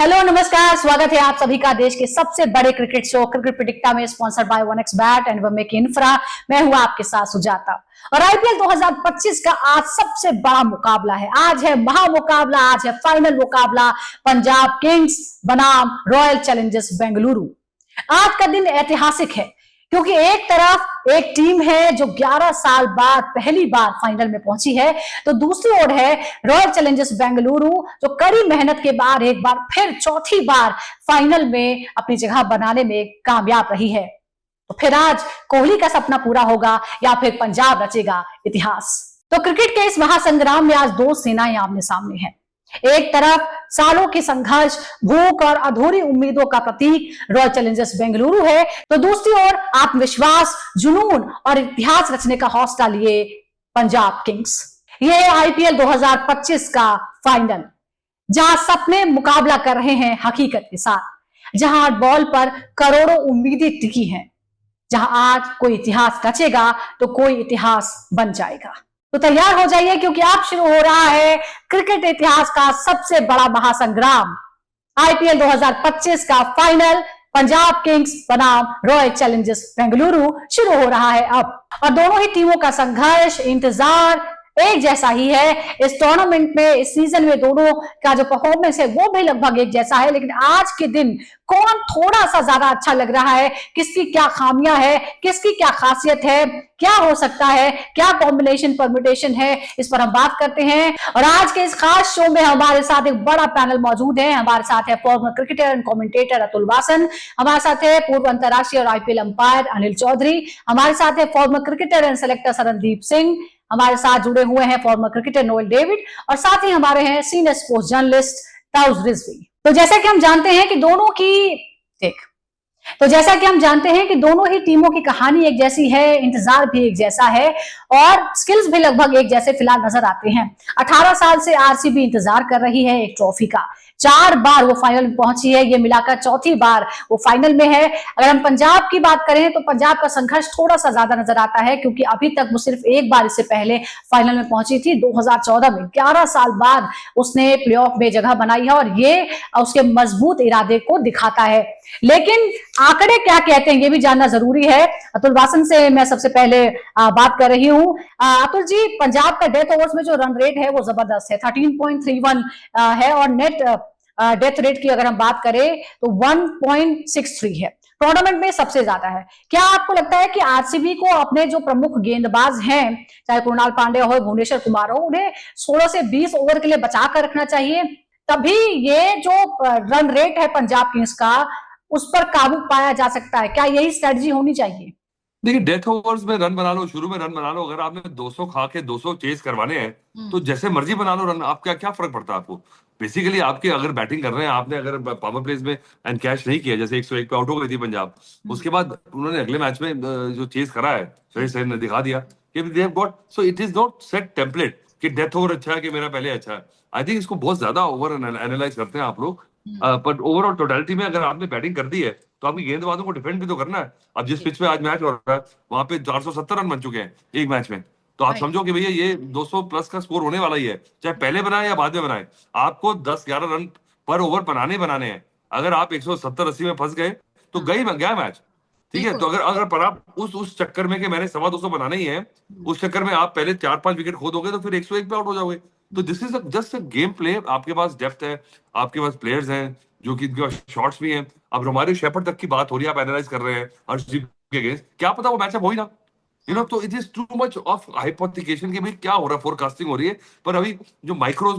Hello नमस्कार, स्वागत है आप सभी का देश के सबसे बड़े क्रिकेट शो क्रिकेट प्रेडिक्टा में, स्पॉन्सर्ड बाय 1xBet एंड वमेक इंफ्रा। मैं हूं आपके साथ सुजाता और आईपीएल 2025 का आज सबसे बड़ा मुकाबला है। आज है महामुकाबला, आज है फाइनल मुकाबला पंजाब किंग्स बनाम रॉयल चैलेंजर्स बेंगलुरु। आज का दिन ऐतिहासिक है क्योंकि एक तरफ एक टीम है जो 11 साल बाद पहली बार फाइनल में पहुंची है, तो दूसरी ओर है रॉयल चैलेंजर्स बेंगलुरु जो कड़ी मेहनत के बाद एक बार फिर चौथी बार फाइनल में अपनी जगह बनाने में कामयाब रही है। तो फिर आज कोहली का सपना पूरा होगा या फिर पंजाब रचेगा इतिहास। तो क्रिकेट के इस महासंग्राम में आज दो सेनाएं आमने सामने हैं। एक तरफ सालों के संघर्ष, भूख और अधूरी उम्मीदों का प्रतीक रॉयल चैलेंजर्स बेंगलुरु है, तो दूसरी ओर आत्मविश्वास, जुनून और इतिहास रचने का हौसला लिए पंजाब किंग्स। ये आईपीएल 2025 का फाइनल, जहां सपने मुकाबला कर रहे हैं हकीकत के साथ, जहां बॉल पर करोड़ों उम्मीदें टिकी हैं, जहां आज कोई इतिहास रचेगा तो कोई इतिहास बन जाएगा। तो तैयार हो जाइए क्योंकि अब शुरू हो रहा है क्रिकेट इतिहास का सबसे बड़ा महासंग्राम, आईपीएल 2025 का फाइनल पंजाब किंग्स बनाम रॉयल चैलेंजर्स बेंगलुरु शुरू हो रहा है अब। और दोनों ही टीमों का संघर्ष, इंतजार एक जैसा ही है। इस टूर्नामेंट में, इस सीजन में दोनों का जो परफॉर्मेंस है वो भी लगभग एक जैसा है, लेकिन आज के दिन कौन थोड़ा सा ज्यादा अच्छा लग रहा है, किसकी क्या खामियां है, किसकी क्या खासियत है, क्या हो सकता है, क्या कॉम्बिनेशन परम्यूटेशन है, इस पर हम बात करते हैं। और आज के इस खास शो में हमारे साथ एक बड़ा पैनल मौजूद है। हमारे साथ है former cricketer and commentator Atul Wasan, हमारे साथ है पूर्व अंतरराष्ट्रीय और आईपीएल अंपायर अनिल चौधरी, हमारे साथ है former cricketer and selector Sharandeep Singh, हमारे साथ जुड़े हुए हैं फॉर्मर क्रिकेटर नोएल डेविड, और साथ ही हमारे हैं senior sports journalist taus Rizvi. तो जैसा कि हम जानते हैं कि दोनों ही टीमों की कहानी एक जैसी है, इंतजार भी एक जैसा है और स्किल्स भी लगभग एक जैसे फिलहाल नजर आते हैं। 18 साल से आरसीबी इंतजार कर रही है एक ट्रॉफी का, 4 बार वो फाइनल में पहुंची है, ये मिलाकर चौथी बार वो फाइनल में है। अगर हम पंजाब की बात करें तो पंजाब का संघर्ष थोड़ा सा ज्यादा नजर आता है क्योंकि अभी तक वो सिर्फ एक बार इससे पहले फाइनल में पहुंची थी 2014 में। 11 साल बाद उसने प्लेऑफ में जगह बनाई है और ये उसके मजबूत इरादे को दिखाता है। लेकिन आंकड़े क्या कहते हैं ये भी जानना जरूरी है। अतुल वासन से मैं सबसे पहले बात कर रही हूँ। अतुल जी, पंजाब का डेथ ओवर्स में जो रन रेट है वो जबरदस्त है, 13.31 है, और नेट डेथ रेट की अगर हम बात करें तो 1.63 है, टूर्नामेंट में सबसे ज्यादा है। क्या आपको लगता है कि आरसीबी को अपने जो प्रमुख गेंदबाज हैं, चाहे कृणाल पांड्या हो, भुवनेश्वर कुमार हो, उन्हें 16 से 20 ओवर के लिए बचा कर रखना चाहिए, तभी ये जो रन रेट है पंजाब किंग्स का उस पर काबू पाया जा सकता है? क्या यही स्ट्रेटजी होनी चाहिए? देखिए, डेथ ओवर्स में रन बना लो, शुरू में रन बना लो। अगर आपने 200 खा के 200 चेज करवाने हैं तो जैसे मर्जी बना लो रन, आप क्या फर्क पड़ता है आपको? बेसिकली आपके अगर बैटिंग कर रहे हैं, आपने अगर पावर प्लेस में एंड कैश नहीं किया, जैसे 101 पे आउट हो गई थी पंजाब, उसके बाद उन्होंने अगले मैच में जो चेज करा है सही ने दिखा दिया कि they have got, so it is not set template कि डेथ ओवर अच्छा है कि मेरा पहले अच्छा है। आई थिंक इसको बहुत ज्यादा ओवर एनालाइज करते हैं आप लोग। बट ओवरऑल टोटलिटी में अगर आपने बैटिंग कर दी है तो आपकी गेंदबाजों को डिफेंड भी तो करना है। अब जिस पिच पे आज मैच हो रहा है वहां पे 470 रन बन चुके हैं एक मैच में, तो आप समझो कि भैया ये 200 प्लस का स्कोर होने वाला ही है, चाहे पहले बनाए या बाद में बनाए। आपको 10-11 रन पर ओवर बनाने हैं। अगर आप 170-80 में फंस गए तो गया मैच, ठीक है। तो अगर पर आप उस चक्कर में कि मैंने 250 बनाना ही है, उस चक्कर में आप पहले 4-5 विकेट खो दोगे तो फिर 101 पे आउट हो जाओगे। तो this is just a game play. आपके पास डेप्थ है, आपके पास प्लेयर्स हैं जो कि इनके पास शॉट्स भी हैं। अब रोमारियो शेफर्ड तक की बात हो रही है, आप एनालाइज कर रहे हैं हर्षदीप के अगेंस्ट, क्या पता वो मैचअप हो ही ना, तो it is too much of hypothecation कि भाई क्या हो रहा है, फोरकास्टिंग हो रही है। पर अभी जो माइक्रोज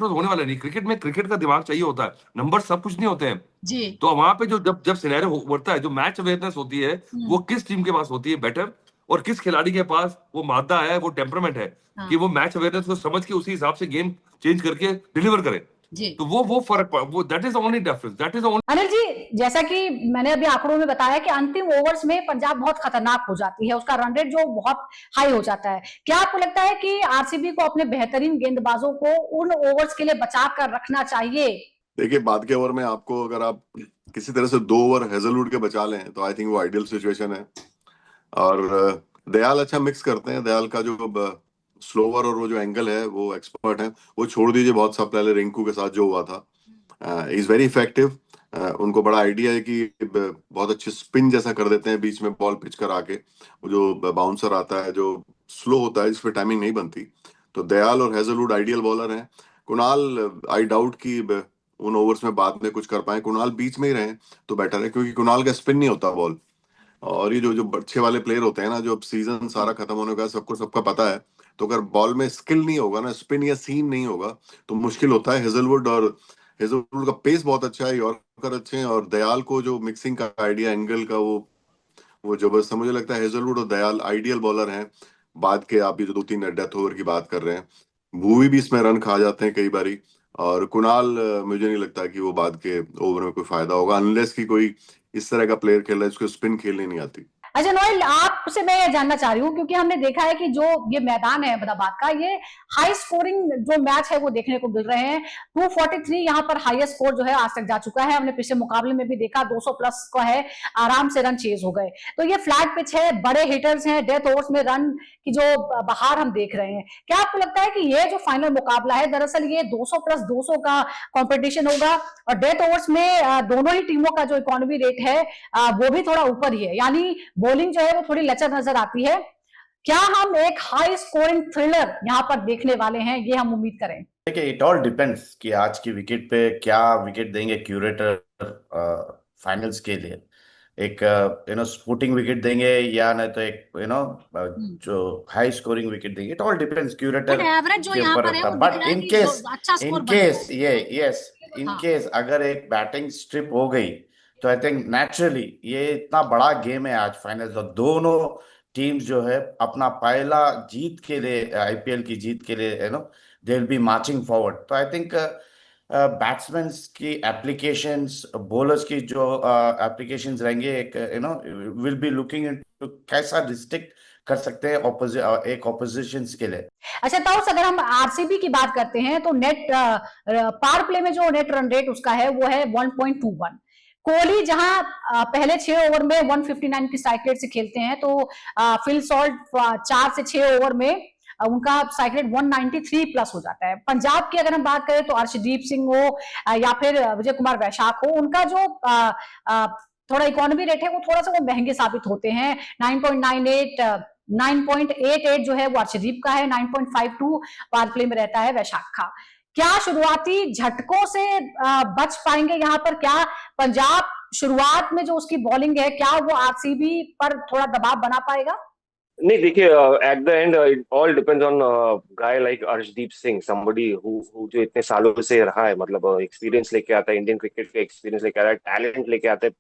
होने वाले नहीं। क्रिकेट में क्रिकेट का दिमाग चाहिए होता है, नंबर सब कुछ नहीं होते हैं जी। तो वहां पे जो जब सिनेरियो होता है, जो मैच अवेयरनेस होती है, वो किस टीम के पास होती है बेटर, और किस खिलाड़ी के पास वो मादा है, वो टेम्परामेंट है कि वो मैच अवेयरनेस को समझ के उसी हिसाब से गेम चेंज करके डिलीवर करे जी। तो वो फर्क, वो that is only difference, that is only. Anil ji, जैसा कि मैंने अभी आंकड़ों में बताया कि अंतिम ओवर्स में पंजाब बहुत खतरनाक हो जाती है, उसका रन रेट जो बहुत हाई हो जाता है। क्या आपको लगता है कि आरसीबी को अपने बेहतरीन गेंदबाजों को उन ओवर्स के लिए बचा कर रखना चाहिए? देखिए, बाद के ओवर में आपको अगर आप किसी तरह से 2 ओवर हेजलवुड के बचा लें तो आई थिंक वो आइडियल सिचुएशन है। और दयाल अच्छा मिक्स करते हैं। दयाल का जो स्लोवर और वो जो एंगल है, वो एक्सपर्ट है। वो छोड़ दीजिए बहुत सा पहले रिंकू के साथ जो हुआ था, इज वेरी इफेक्टिव। उनको बड़ा आइडिया है कि बहुत अच्छे स्पिन जैसा कर देते हैं बीच में बॉल पिच कर आके, वो जो बाउंसर आता है जो स्लो होता है जिस पे टाइमिंग नहीं बनती। तो दयाल और हेजलवुड आइडियल बॉलर हैं। कुणाल आई डाउट कि उन ओवर्स में बाद में कुछ कर पाए। कुणाल बीच में ही रहे तो बेटर है, क्योंकि कुणाल का स्पिन नहीं होता बॉल। और ये जो जो अच्छे वाले प्लेयर होते हैं ना, जो अब सीजन सारा खत्म होने का सबको सबका पता है, तो अगर बॉल में स्किल नहीं होगा ना, स्पिन या सीम नहीं होगा, तो मुश्किल होता है। हेजलवुड का पेस बहुत अच्छा है, यॉर्कर अच्छे हैं, और दयाल को जो मिक्सिंग का आइडिया, एंगल का, वो जबरदस्त है। मुझे लगता है हेजलवुड और दयाल आइडियल बॉलर हैं। बाद के आप ये जो 2-3 डेथ ओवर की बात कर रहे हैं, भुवी भी इसमें रन खा जाते हैं कई बारी। और कुणाल मुझे नहीं लगता कि वो बाद के ओवर में कोई फायदा होगा, अनलेस कि कोई इस तरह का प्लेयर खेल रहा है जिसको स्पिन खेलने नहीं आती। अच्छा नोएल, आपसे मैं ये जानना चाह रही हूँ, क्योंकि हमने देखा है कि जो ये मैदान है अहमदाबाद का, ये हाई स्कोरिंग जो मैच है वो देखने को मिल रहे हैं। 243 यहाँ पर हाईएस्ट स्कोर जो है आज तक जा चुका है। हमने पिछले मुकाबले में भी देखा 200 प्लस का है, आराम से रन चेज हो गए। तो ये फ्लैट पिच है, बड़े हिटर्स हैं, डेथ ओवर्स में रन की जो बहार हम देख रहे हैं। क्या आपको लगता है कि ये जो फाइनल मुकाबला है, दरअसल ये 200 प्लस 200 का कॉम्पिटिशन होगा, और डेथ ओवर्स में दोनों ही टीमों का जो इकोनॉमी रेट है वो भी थोड़ा ऊपर ही है, यानी बॉलिंग जो है वो थोड़ी लचर नजर आती है। क्या हम एक हाई स्कोरिंग थ्रिलर यहाँ पर देखने वाले हैं, ये हम उम्मीद करें? देखिए, इट ऑल डिपेंड्स कि आज की विकेट पे क्या विकेट देंगे क्यूरेटर फाइनल्स के लिए। एक स्पोर्टिंग विकेट देंगे या नहीं तो एक जो हाई स्कोरिंग विकेट देंगे। It all depends curator average जो के यहाँ ऊपर पर है रहता। वो बट दिख रहा है इन कि केस जो अच्छा स्कोर इन बन रहा है। केस इन हाँ। केस अगर एक बैटिंग स्ट्रिप हो गई तो आई थिंक नेचुरली ये इतना बड़ा गेम है आज फाइनल, तो दोनों टीम्स जो है अपना पहला जीत के लिए, आईपीएल की जीत के लिए they will be marching forward. तो आई थिंक बैट्समैन की एप्लीकेशंस, बॉलर्स की जो एप्लीकेशंस रहेंगे, एक विल बी लुकिंग इनटू कैसा रिस्ट्रिक्ट कर सकते हैं एक ऑपोजिशन के लिए। अच्छा ताउस, अगर हम आरसीबी की बात करते हैं तो नेट पावर प्ले में जो नेट रन रेट उसका है वो है 1.21। कोहली जहां पहले 6 ओवर में 159 की स्ट्राइक रेट से खेलते हैं, तो फिल सॉल्ट 4 से 6 ओवर में उनका स्ट्राइक रेट 193 प्लस हो जाता है। पंजाब की अगर हम बात करें तो अर्शदीप सिंह हो या फिर विजय कुमार वैशाख हो, उनका जो थोड़ा इकोनॉमी रेट है वो थोड़ा सा वो महंगे साबित होते हैं। 9.98 9.88 जो है वो अर्शदीप का है, 9.52 पावर प्ले में रहता है वैशाख का। क्या शुरुआती झटकों से बच पाएंगे यहाँ पर? क्या पंजाब शुरुआत में जो उसकी बॉलिंग है, क्या वो आरसीबी पर थोड़ा दबाव बना पाएगा? नहीं, देखिए, eight the and it all depends on guy like Arshdeep Singh, somebody who जो इतने सालों से रहा है, मतलब एक्सपीरियंस लेके आता है, इंडियन क्रिकेट का एक्सपीरियंस लेके आता है, टैलेंट लेके आता है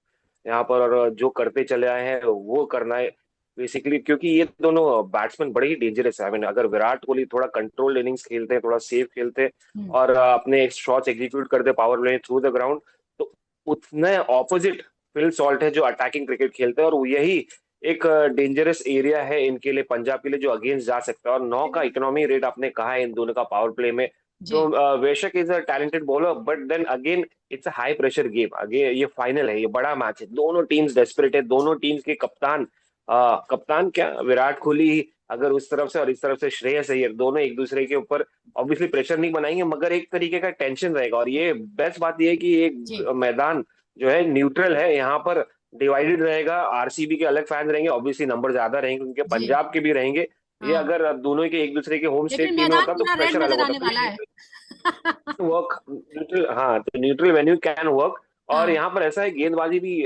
यहाँ पर, और जो करते चले आए हैं वो करना है बेसिकली। क्योंकि ये दोनों बैट्समैन बड़े ही डेंजरस है। आई मीन, अगर विराट कोहली थोड़ा कंट्रोल इनिंग्स खेलते हैं, थोड़ा सेफ खेलते हैं और अपने शॉट्स एग्जीक्यूट करते power play through the ground, तो उतने ऑपोजिट फिल सॉल्ट है जो अटैकिंग क्रिकेट खेलते हैं, और यही एक डेंजरस एरिया है इनके लिए, पंजाब के लिए, जो अगेंस्ट जा सकता है। और 9 का इकोनॉमी रेट आपने कहा है इन दोनों का पावर प्ले में। तो Vyshak is a talented bowler, but then again it's a high pressure game. Again ये फाइनल है, ये बड़ा मैच है, दोनों टीम्स डेस्परेट है, दोनों टीम्स के कप्तान क्या विराट कोहली अगर उस तरफ से और इस तरफ से श्रेयस अय्यर, दोनों एक दूसरे के ऊपर ऑब्वियसली प्रेशर नहीं बनाएंगे, मगर एक तरीके का टेंशन रहेगा। और ये बेस्ट बात ये है कि एक मैदान जो है न्यूट्रल है, यहाँ पर डिवाइडेड रहेगा। आरसीबी के अलग फैन रहेंगे, ऑब्वियसली नंबर ज्यादा रहेंगे, उनके पंजाब के भी रहेंगे। ये अगर दोनों के एक दूसरे के होम स्टेट टीम होता तो प्रेशर अलग होता। वर्क न्यूट्रल, हाँ, तो न्यूट्रल वेन्यू कैन वर्क। और यहाँ पर ऐसा है, गेंदबाजी भी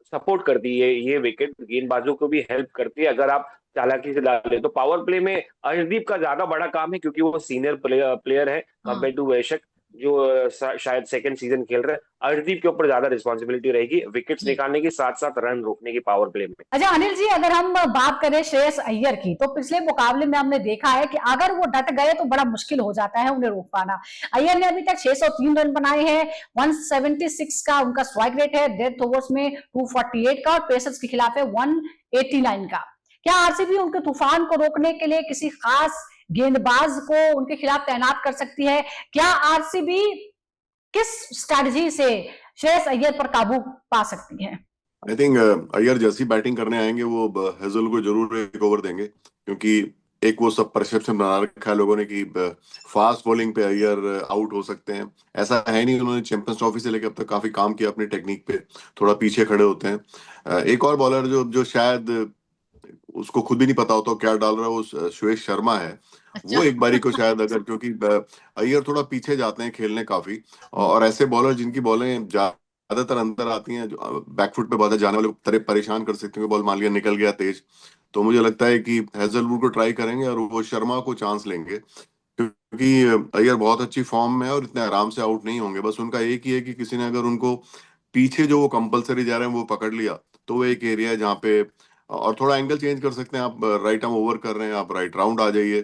सपोर्ट करती है, ये विकेट गेंदबाजों को भी हेल्प करती है अगर आप चालाकी से डाले। तो पावर प्ले में अर्शदीप का ज्यादा बड़ा काम है, क्योंकि वो सीनियर प्लेयर है कंपेयर टू वैशक जो शायद सेकंड सीजन खेल रहे हैं। अर्शदीप के ऊपर ज्यादा रिस्पॉन्सिबिलिटी रहेगी विकेट्स निकालने की, साथ साथ रन रोकने की पावर प्ले में। अच्छा अनिल जी, अगर हम बात करें श्रेयस अय्यर की, तो पिछले मुकाबले में हमने देखा है कि अगर वो डट गए तो बड़ा मुश्किल हो जाता है उन्हें रोक पाना। अय्यर ने अभी तक 603 रन बनाए हैं, 176 का उनका स्ट्राइक रेट है, डेथ ओवर्स में 248 का, और पेसर्स के खिलाफ है 189 का। क्या आरसीबी उनके तूफान को रोकने के लिए किसी खास गेंदबाज को उनके खिलाफ तैनात कर सकती है? क्या आरसीबी किस स्ट्रैटेजी से श्रेयस अय्यर पर काबू पा सकती है? आई थिंक अय्यर जैसी बैटिंग करने आएंगे वो हेजल को जरूर एक ओवर देंगे, क्योंकि एक वो सब परसेप्शन बना रखा है लोगों ने कि फास्ट बॉलिंग पे अय्यर आउट हो सकते हैं। ऐसा है नहीं, उन्होंने चैंपियंस ट्रॉफी से लेकर अब तक काफी काम किया अपनी टेक्निक पे, थोड़ा पीछे खड़े होते हैं। एक और बॉलर जो जो शायद उसको खुद भी नहीं पता होता क्या डाल रहा है, वो सुरेश शर्मा है। वो एक बारी को शायद अगर, क्योंकि अय्यर थोड़ा पीछे जाते हैं खेलने काफी, और ऐसे बॉलर जिनकी बॉलें ज्यादातर अंदर आती हैं, जो बैकफुट पे बहुत जाने वाले तरह परेशान कर सकते हैं, बॉल मान लिया निकल गया तेज, तो मुझे लगता है कि हैजलवुड को ट्राई करेंगे और वो शर्मा को चांस लेंगे, क्योंकि अय्यर बहुत अच्छी फॉर्म में है और इतने आराम से आउट नहीं होंगे। बस उनका एक ही है कि किसी ने अगर उनको पीछे जो वो कंपलसरी जा रहे हैं वो पकड़ लिया, तो वो एक एरिया है जहाँ पे, और थोड़ा एंगल चेंज कर सकते हैं आप, राइट आर्म ओवर कर रहे हैं आप, राइट राउंड आ जाइए,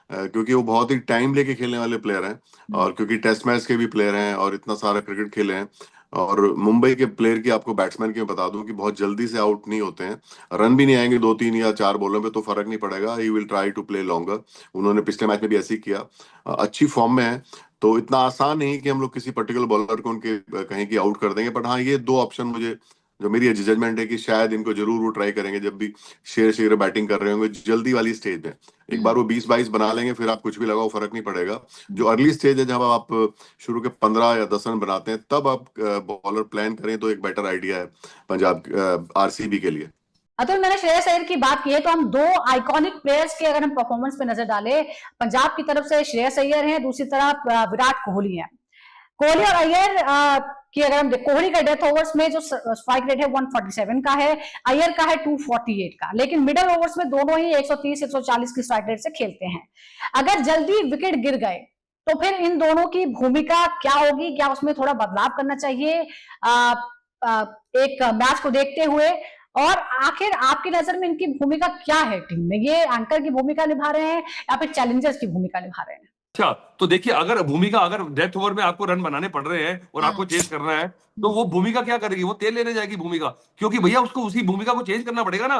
क्योंकि वो बहुत ही टाइम लेके खेलने वाले प्लेयर हैं, और क्योंकि टेस्ट मैच के भी प्लेयर हैं और इतना सारा क्रिकेट खेले हैं। और मुंबई के प्लेयर की, आपको बैट्समैन की मैं बता दूं कि बहुत जल्दी से आउट नहीं होते हैं, रन भी नहीं आएंगे 2 3 या 4 बॉलों पे तो फर्क नहीं पड़ेगा, he will try to play longer. उन्होंने पिछले मैच में भी ऐसे ही किया, अच्छी फॉर्म में है, तो इतना आसान नहीं कि हम लोग किसी पर्टिकुलर बॉलर को उनके कहीं की आउट कर देंगे। बट हाँ, ये 2 ऑप्शन मुझे, जो मेरी जजमेंट है कि शायद इनको जरूर वो ट्राई करेंगे जब भी शेर शेर बैटिंग कर रहे होंगे जल्दी वाली स्टेज में। एक बार वो 20 22 बना लेंगे, फिर आप कुछ भी लगाओ फर्क नहीं पड़ेगा। जो अर्ली स्टेज है, जब आप शुरू के 15 या 10 रन बनाते हैं, तब आप बॉलर प्लान करें तो एक बेटर आइडिया है पंजाब आरसीबी के लिए। अतुल, मैंने श्रेयस अय्यर की बात की है, तो हम 2 आइकॉनिक प्लेयर्स के अगर हम परफॉर्मेंस पे नजर डालें, पंजाब की तरफ से श्रेयस अय्यर हैं, दूसरी तरफ विराट कोहली हैं। कोहली और अय्यर की अगर हम कोहली का डेथ ओवर्स में जो स्ट्राइक रेट है 147 का है, अय्यर का है 248 का, लेकिन मिडल ओवर्स में दोनों ही 130 140 की स्ट्राइक रेट से खेलते हैं। अगर जल्दी विकेट गिर गए तो फिर इन दोनों की भूमिका क्या होगी? क्या उसमें थोड़ा बदलाव करना चाहिए एक मैच को देखते हुए? और आखिर आपकी नजर में इनकी भूमिका क्या है टीम में? ये एंकर की भूमिका निभा रहे हैं या फिर चैलेंजर्स की भूमिका निभा रहे हैं? अच्छा, तो देखिए, अगर भूमिका, अगर डेथ ओवर में आपको रन बनाने पड़ रहे हैं और आपको चेज करना है, तो वो भूमिका क्या करेगी? वो तेल लेने जाएगी भूमिका, क्योंकि भैया उसको उसी भूमिका को चेंज करना पड़ेगा ना।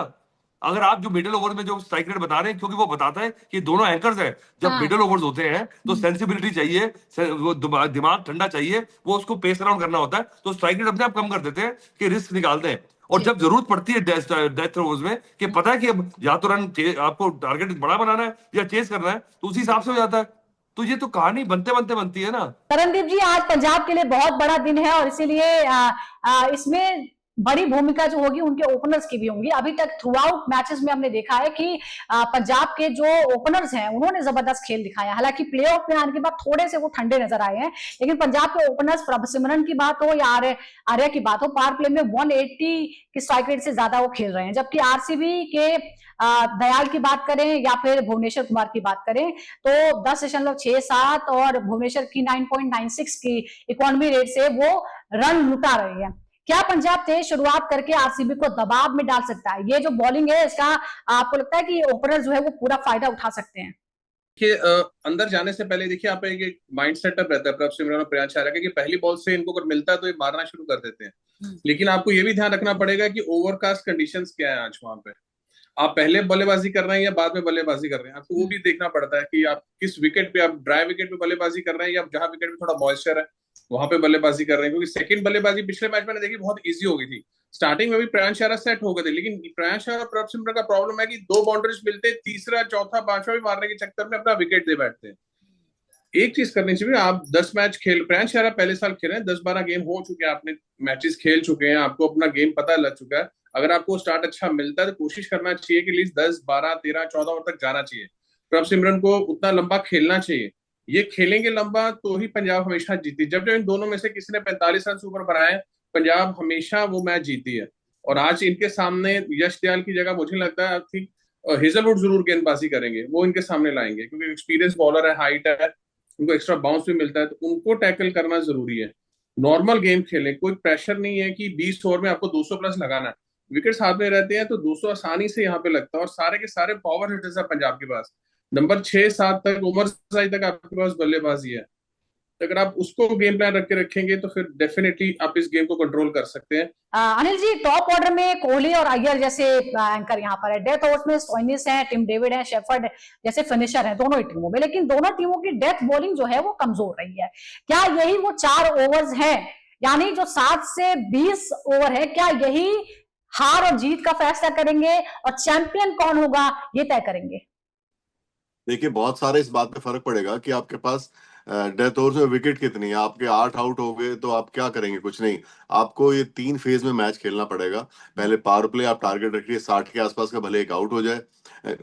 अगर आप जो मिडिल ओवर में जो स्ट्राइक रेट बता रहे हैं, क्योंकि वो बताता है कि दोनों एंकर्स हैं, जब मिडिल ओवर्स होते हैं तो सेंसिबिलिटी चाहिए, वो दिमाग ठंडा चाहिए, वो उसको पेस अराउंड करना होता है, तो स्ट्राइक रेट अपने आप कम कर देते हैं कि रिस्क निकालते हैं। और जब जरूरत पड़ती है डेथ ओवर्स में, कि पता है कि अब या तो रन आपको टारगेट बड़ा बनाना है या चेज करना है, तो उसी हिसाब से हो जाता है। तो ये तो कहानी बनते बनते बनती है ना। करणदीप जी, आज पंजाब के लिए बहुत बड़ा दिन है और इसीलिए इसमें बड़ी भूमिका जो होगी उनके ओपनर्स की भी होंगी। अभी तक थ्रू आउट मैचेस में हमने देखा है कि पंजाब के जो ओपनर्स हैं उन्होंने जबरदस्त खेल दिखाया। हालांकि प्लेऑफ में आने के बाद थोड़े से वो ठंडे नजर आए हैं, लेकिन पंजाब के ओपनर्स, प्रभसिमरन की बात हो या आर्या की बात हो, पावर प्ले में 180 की स्ट्राइक रेट से ज्यादा वो खेल रहे हैं। जबकि आरसीबी के दयाल की बात करें या फिर भुवनेश्वर कुमार की बात करें तो 10.67 और भुवनेश्वर की 9.96 की इकोनॉमी रेट से वो रन लुटा रहे हैं। क्या पंजाब तेज शुरुआत करके आरसीबी को दबाव में डाल सकता है? ये जो बॉलिंग है इसका आपको लगता है कि ओपनर जो है वो पूरा फायदा उठा सकते हैं? कि अंदर जाने से पहले देखिए, आप एक माइंड सेटअप रहता है प्रभसिमरन और प्रियांश आर्या का कि पहली बॉल से इनको अगर मिलता है तो ये मारना शुरू कर देते हैं। लेकिन आपको ये भी ध्यान रखना पड़ेगा कि ओवरकास्ट कंडीशंस क्या है आज वहां पे। आप पहले बल्लेबाजी कर रहे हैं या बाद में बल्लेबाजी कर रहे हैं, आपको वो भी देखना पड़ता है कि आप किस विकेट पे, आप ड्राई विकेट पे बल्लेबाजी कर रहे हैं या जहां विकेट पे थोड़ा मॉइस्चर है वहां पे बल्लेबाजी कर रहे हैं। क्योंकि सेकंड बल्लेबाजी पिछले मैच में देखी बहुत इजी हो गई थी, स्टार्टिंग में भी प्रियांश आर्या सेट हो गए थे, लेकिन प्रियांश आर्या और प्रभसिमरन का प्रॉब्लम है कि 2 बाउंड्रीज मिलते, तीसरा चौथा पांचवा भी मारने के चक्कर में अपना विकेट दे बैठते हैं। एक चीज करनी चाहिए, आप 10 मैच खेल, प्रियांश आर्या पहले साल खेले हैं, 10-12 गेम हो चुके हैं, आपने मैचेस खेल चुके हैं, आपको अपना गेम पता लग चुका है। अगर आपको स्टार्ट अच्छा मिलता है तो कोशिश करना चाहिए कि लीस्ट 10 12 13 14 ओवर तक जाना चाहिए। प्रभसिमरन को उतना लंबा खेलना चाहिए, ये खेलेंगे लंबा तो ही पंजाब हमेशा जीती। जब जब इन दोनों में से किसी ने 45 रन से ऊपर बनाए, पंजाब हमेशा वो मैच जीती है। और आज इनके सामने यश दयाल की जगह मुझे लगता है हेजलवुड जरूर गेंदबाजी करेंगे, वो इनके सामने लाएंगे, क्योंकि एक्सपीरियंस बॉलर है, हाइट है, उनको एक्स्ट्रा बाउंस भी मिलता है, तो उनको टैकल करना जरूरी है। नॉर्मल गेम खेलें, कोई प्रेशर नहीं है कि 20 ओवर में आपको 200 प्लस लगाना है। विकेट्स हाथ में रहते हैं तो 200 आसानी से यहाँ पे लगता है, और सारे के सारे पावर हिटर्स है पंजाब के पास। नंबर 6-7 तक, उमर जाई तक आपके पास बल्लेबाजी है। तो अगर आप उसको गेम प्लान रख के रखेंगे तो फिर डेफिनेटली आप इस गेम को कंट्रोल कर सकते हैं। अनिल जी, टॉप ऑर्डर में कोहली और अय्यर जैसे एंकर यहाँ पर है, डेथ ओवर्स में स्टोइनिस है, टिम डेविड है, शेफर्ड जैसे फिनिशर है दोनों ही टीमों में, लेकिन दोनों टीमों की डेथ बॉलिंग जो है वो कमजोर रही है। क्या यही वो 4 ओवर्स है, यानी जो 7 से 20 ओवर है, क्या यही हार और जीत का फैसला करेंगे और चैंपियन कौन होगा ये तय करेंगे? देखिए बहुत सारे इस बात पे फर्क पड़ेगा कि आपके पास डेथ ओवर्स में विकेट कितनी है। आपके 8 आउट हो गए तो आप क्या करेंगे? कुछ नहीं। आपको ये 3 फेज में मैच खेलना पड़ेगा। पहले पावर प्ले आप टारगेट रखिए 60 के आसपास का, भले एक आउट हो जाए।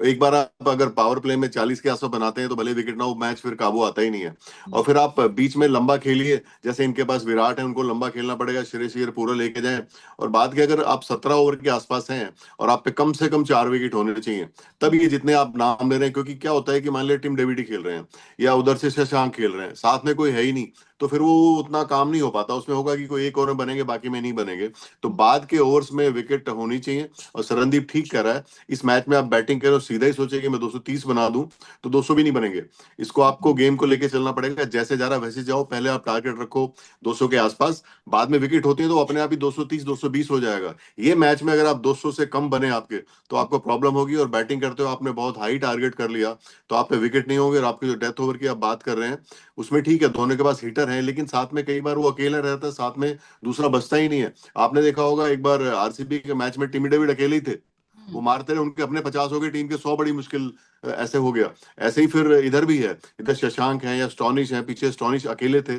एक बार आप अगर पावर प्ले में 40 के आसपास बनाते हैं तो भले विकेट ना हो, मैच फिर काबू आता ही नहीं है। और फिर आप बीच में लंबा खेलिए, जैसे इनके पास विराट है, उनको लंबा खेलना पड़ेगा, श्रेयस अय्यर पूरा लेके जाए। और बात की अगर आप 17 ओवर के आसपास हैं और आप पे कम से कम 4 विकेट होने चाहिए, तब ये जितने आप नाम ले रहे हैं, क्योंकि क्या होता है कि मान लिया टीम डेविड ही खेल रहे हैं या उधर से शशांक खेल रहे हैं, साथ में कोई है ही नहीं, तो फिर वो उतना काम नहीं हो पाता। उसमें होगा कि कोई एक ओवर में बनेंगे, बाकी में नहीं बनेंगे। तो बाद के ओवर्स में विकेट होनी चाहिए। और सरनदीप ठीक कह रहा है, इस मैच में आप बैटिंग करें और सीधा ही सोचे कि मैं 230 बना दूं, तो 200 भी नहीं बनेंगे। इसको आपको गेम को लेके चलना पड़ेगा, जैसे जा रहा वैसे जाओ। पहले आप टारगेट रखो 200 के आसपास, बाद में विकेट होती है तो अपने आप ही 230 220 हो जाएगा। ये मैच में अगर आप 200 से कम बने आपके, तो आपको प्रॉब्लम होगी। और बैटिंग करते हो आपने बहुत हाई टारगेट कर लिया, तो आप पे विकेट नहीं होंगे। और आपकी जो डेथ ओवर की आप बात कर रहे हैं, उसमें ठीक है धोनी के पास हिटर है, लेकिन साथ में कई बार वो अकेला रहता है, साथ में दूसरा बचता ही नहीं है। आपने देखा होगा एक बार आरसीबी के मैच में टिमी डेविड अकेले ही थे, वो मारते रहे, उनके अपने 50 हो गए, टीम के 100 बड़ी मुश्किल ऐसे हो गया। ऐसे ही फिर इधर भी है, इधर शशांक है या स्टॉनिश है, पीछे स्टॉनिश अकेले थे,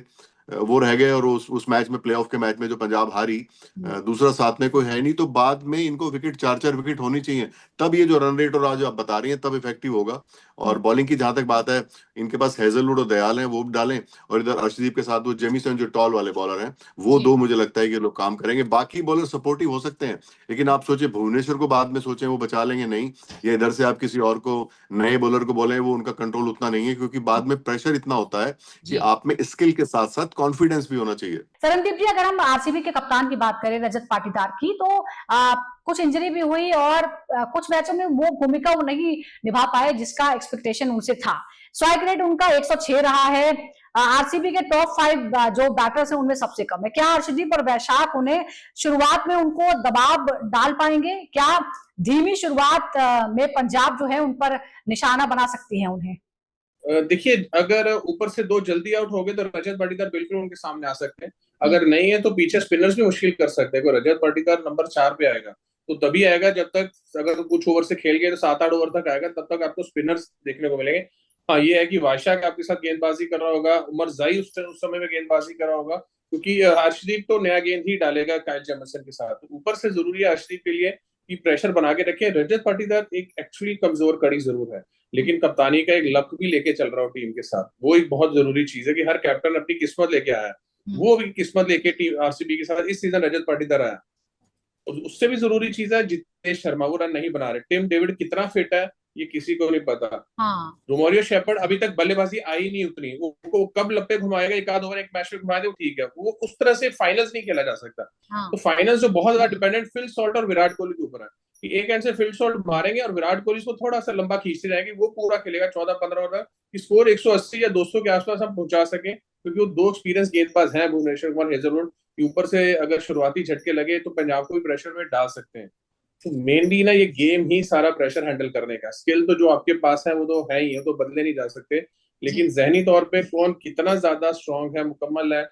वो रह गए। और उस मैच में, प्लेऑफ के मैच में जो पंजाब हारी, दूसरा साथ में कोई है नहीं, तो बाद में इनको विकेट 4 4 विकेट होनी चाहिए, तब ये जो रन रेट और आज आप बता रही हैं तब इफेक्टिव होगा। और बॉलिंग की जहां तक बात है, इनके पास हेजलवुड और दयाल हैं, वो भी डालें। और इधर अर्शदीप के साथ वो जेमिसन जो टॉल वाले बॉलर हैं, वो जी दो मुझे लगता है कि लोग काम करेंगे। बाकी बॉलर सपोर्टिव हो सकते हैं, लेकिन आप सोचे भुवनेश्वर को बाद में सोचें वो बचा लेंगे, नहीं। या इधर से आप किसी और को, नए बॉलर को बोले, वो उनका कंट्रोल उतना नहीं है, क्योंकि बाद में प्रेशर इतना होता है कि जी आप में स्किल के साथ साथ कॉन्फिडेंस भी होना चाहिए। सरनदीप जी, अगर हम आरसीबी के कप्तान की बात करें रजत पाटीदार की, तो कुछ इंजरी भी हुई और कुछ मैचों में वो भूमिका वो नहीं निभा पाए जिसका एक्सपेक्टेशन उनसे था। स्ट्राइक रेट उनका 106 रहा है। आरसीबी के टॉप 5 जो बैटर्स हैं उनमें सबसे कम है। क्या अर्शदीप और वैशाख उन्हें शुरुआत में उनको दबाव डाल पाएंगे? क्या धीमी शुरुआत में पंजाब जो है उन पर निशाना बना सकती है उन्हें? देखिए, अगर ऊपर से 2 जल्दी आउट हो गए तो रजत पाटीदार बिल्कुल उनके सामने आ सकते हैं। अगर नहीं है तो पीछे स्पिनर्स भी मुश्किल कर सकते हैं। रजत पाटीदार नंबर 4 पे आएगा तो तभी आएगा जब तक, अगर कुछ ओवर से खेल गए तो 7 8 ओवर तक आएगा, तब तक आपको स्पिनर्स देखने को मिलेंगे। हाँ, ये है कि वाशाक आपके साथ गेंदबाजी कर रहा होगा, उमर जाई उस समय में गेंदबाजी कर रहा होगा, क्योंकि हर्षदीप तो नया गेंद ही डालेगा काइल जेमिसन के साथ। तो ऊपर से जरूरी है हर्षदीप के लिए कि प्रेशर बना के रखें। रजत पाटीदार एक एक्चुअली कमजोर कड़ी जरूर है, लेकिन कप्तानी का एक लक भी लेके चल रहा हो टीम के साथ, वो एक बहुत जरूरी चीज है कि हर कैप्टन अपनी किस्मत लेके आया। वो भी किस्मत लेके टीम आरसीबी के साथ इस सीजन रजत पाटीदार आया। उससे भी जरूरी चीज है जितेश शर्मा, वो रन नहीं बना रहे। टिम डेविड कितना फिट है ये किसी को नहीं पता। हाँ रोमारियो शेपर्ड अभी तक बल्लेबाजी आई नहीं उतनी, वो कब लप्पे घुमाएगा, एक आध ओवर एक मैच में घुमा दे ठीक है, वो उस तरह से फाइनल्स नहीं खेला जा सकता। हाँ तो फाइनल्स जो बहुत ज्यादा डिपेंडेंट फिल सॉल्ट और विराट कोहली के ऊपर है, कि एक एंड से फिल सॉल्ट मारेंगे और विराट कोहली को थोड़ा सा लंबा खींचते जाएंगे, वो पूरा खेलेगा 14 15 ओवर तक, स्कोर 180 या 200 के आसपास हम पहुंचा सके, क्योंकि वो 2 एक्सपीरियंस गेंदबाज हैं, भुवनेश्वर कुमार, हेजलवुड। ऊपर से अगर शुरुआती झटके लगे तो पंजाब को भी प्रेशर में डाल सकते हैं। तो मेनली ना ये गेम ही सारा प्रेशर हैंडल करने का स्किल तो जो आपके पास है वो तो है ही है, तो बदले नहीं जा सकते। लेकिन जहनी तौर पे कौन कितना ज्यादा स्ट्रांग है, मुकम्मल है,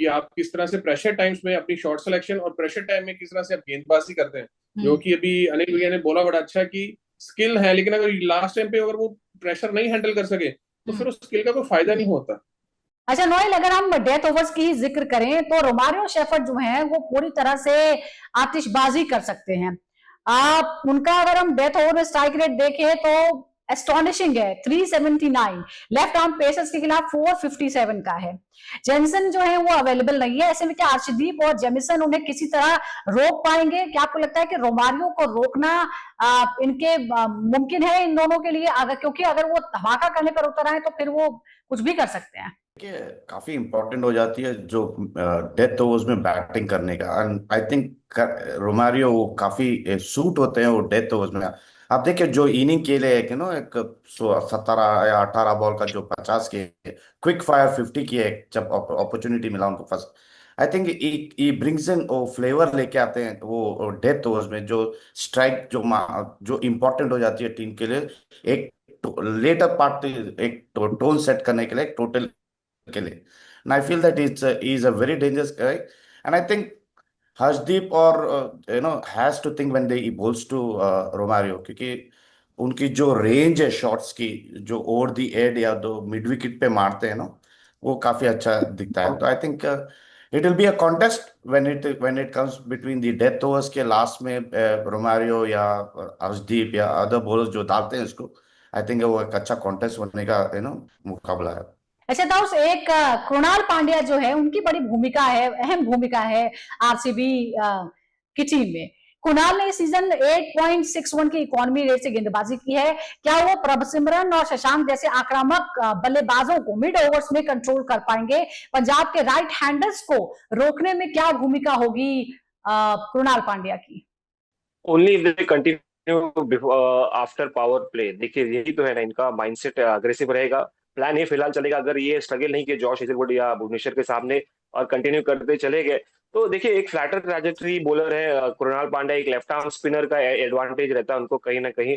कि आप किस तरह से प्रेशर टाइम्स में अपनी शॉट सिलेक्शन और प्रेशर टाइम में किस तरह से आप गेंदबाजी करते हैं, जो कि अभी अनिल भैया ने बोला बड़ा अच्छा कि स्किल है, लेकिन अगर लास्ट टाइम पे अगर वो प्रेशर नहीं हैंडल कर सके तो फिर उस स्किल का कोई फायदा नहीं होता। अच्छा नोएल, अगर हम डेथ ओवर्स की जिक्र करें तो रोमारियो शेफर्ड जो हैं वो पूरी तरह से आतिशबाजी कर सकते हैं। आप उनका अगर हम डेथ ओवर में स्ट्राइक रेट देखें तो एस्टॉनिशिंग है, 379। लेफ्ट आर्म पेसर्स के खिलाफ 457 का है। जेमिसन जो है वो अवेलेबल नहीं है। ऐसे में क्या अर्शदीप और जेमिसन उन्हें किसी तरह रोक पाएंगे? क्या आपको लगता है कि रोमारियो को रोकना इनके मुमकिन है इन दोनों के लिए? अगर क्योंकि अगर वो धमाका करने पर उतर आए तो फिर वो कुछ भी कर सकते हैं। देखिए, काफी इंपॉर्टेंट हो जाती है जो डेथ ओवर्स में बैटिंग करने का। एंड आई थिंक रोमारियो वो काफी सूट होते हैं वो डेथ ओवर्स में। आप देखिए जो इनिंग खेले है कि नो, एक 17 या 18 बॉल का जो 50 के क्विक फायर 50 की है, जब अपॉर्चुनिटी मिला उनको first, I think E brings in वो फ्लेवर लेके आते हैं वो डेथ ओवर्स में, जो स्ट्राइक जो इम्पोर्टेंट हो जाती है टीम के लिए, एक लेटर पार्ट, एक टोन सेट करने के लिए, एक टोटल के लिए। And I feel that he's a very dangerous guy, and I think Harshdeep or has to think when he bowls to Romario, क्योंकि उनकी जो रेंज है शॉट्स की, जो ओवर द एड या दो मिड विकेट पे मारते हैं ना, वो काफी अच्छा दिखता है। तो I think it will be a contest when it comes between the death overs के लास्ट में रोमारियो या अर्शदीप या अदर बॉलर्स जो डालते हैं उसको। आई थिंक वो एक अच्छा कॉन्टेस्ट बनने का मुकाबला है। अच्छा दोस्त, एक कृणाल पांड्या जो है उनकी बड़ी भूमिका है, अहम भूमिका है आरसीबी की टीम में। कुणाल ने इस सीजन 8.61 की इकोनॉमी रेट से गेंदबाजी की है। क्या वो प्रभसिमरन और शशांक जैसे आक्रामक बल्लेबाजों को मिड ओवर्स में कंट्रोल कर पाएंगे? पंजाब के राइट हैंडर्स को रोकने में क्या भूमिका होगी कृणाल पांड्या की? Only if they continue after power play. देखिए यही तो है ना, इनका माइंडसेट अग्रेसिव रहेगा। प्लान ए फिलहाल चलेगा। अगर ये स्ट्रगल नहीं किए जॉश हेजलवुड या भुवनेश्वर के सामने और कंटिन्यू करते चले गए, तो देखिए एक फ्लैटर ट्रैजेक्टरी बॉलर है कृणाल पांड्या, एक लेफ्ट आर्म स्पिनर का एडवांटेज रहता है उनको कहीं ना कहीं।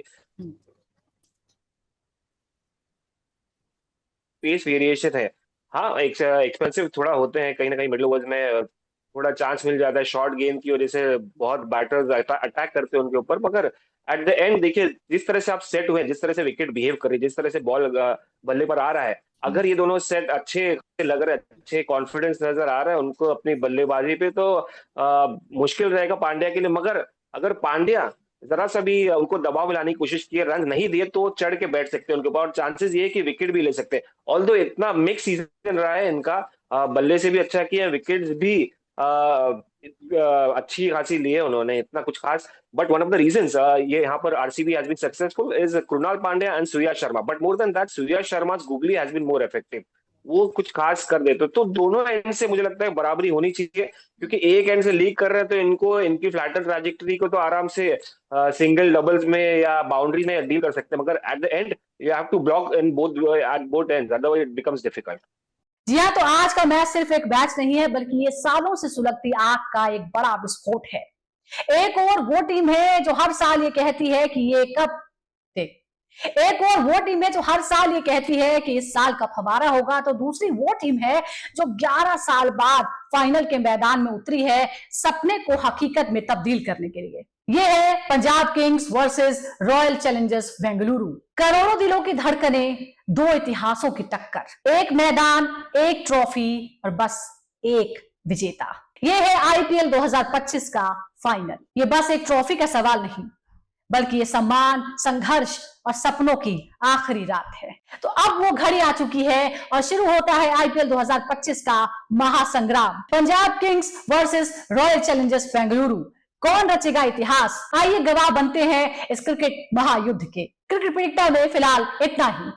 पेस वेरिएशन है, हाँ एक्सपेंसिव थोड़ा होते हैं कहीं ना कहीं, मिडिल ओवर्स में थोड़ा चांस मिल जाता है शॉर्ट गेम की वजह से, बहुत बैटर्स अटैक करते हैं उनके ऊपर। मगर एट द एंड देखिए जिस तरह से आप सेट हुए, जिस तरह से विकेट बिहेव कर रही है, जिस तरह से बॉल बल्ले पर आ रहा है, अगर ये दोनों सेट अच्छे लग रहे हैं, अच्छे कॉन्फिडेंस नजर आ रहा है उनको अपनी बल्लेबाजी पे, तो मुश्किल रहेगा पांड्या के लिए। मगर अगर पांड्या जरा सा भी उनको दबाव में लाने की कोशिश की, रन नहीं दिए, तो चढ़ के बैठ सकते हैं उनके ऊपर और चांसेस ये है कि विकेट भी ले सकते हैं। ऑल्दो इतना मिक्स सीजन रहा है इनका, बल्ले से भी अच्छा किया, विकेट्स भी अच्छी खासी लिए उन्होंने, इतना कुछ खास। But one of the reasons ये यहाँ पर RCB has been successful is Krunal Pandya and Surya Sharma. But more than that Surya Sharma's googly has been more effective. वो कुछ खास कर देते, तो दोनों एंड से मुझे लगता है बराबरी होनी चाहिए, क्योंकि एक एंड से लीक कर रहे हैं तो इनको इनकी फ्लैटर ट्रैजेक्टरी को तो आराम से सिंगल डबल्स में या बाउंड्री में डील कर सकते हैं। मगर at the end you have to block in both at both ends, otherwise it becomes difficult. जी हाँ, तो आज का मैच सिर्फ एक मैच नहीं है, बल्कि ये सालों से सुलगती आग का एक बड़ा विस्फोट है। एक और वो टीम है जो हर साल ये कहती है कि ये कब देख एक और वो टीम है जो हर साल ये कहती है कि इस साल कब हमारा होगा, तो दूसरी वो टीम है जो 11 साल बाद फाइनल के मैदान में उतरी है सपने को हकीकत में तब्दील करने के लिए। ये है Punjab Kings versus Royal Challengers Bengaluru. करोड़ों दिलों की धड़कनें, दो इतिहासों की टक्कर, एक मैदान, एक ट्रॉफी और बस एक विजेता। ये है आईपीएल 2025 का फाइनल। ये बस एक ट्रॉफी का सवाल नहीं, बल्कि ये सम्मान, संघर्ष और सपनों की आखिरी रात है। तो अब वो घड़ी आ चुकी है और शुरू होता है आईपीएल 2025 का महासंग्राम, Punjab Kings versus Royal Challengers Bengaluru. कौन रचेगा इतिहास? आइए गवाह बनते हैं इस क्रिकेट महायुद्ध के। क्रिकेट प्रेडिक्टर में फिलहाल इतना ही।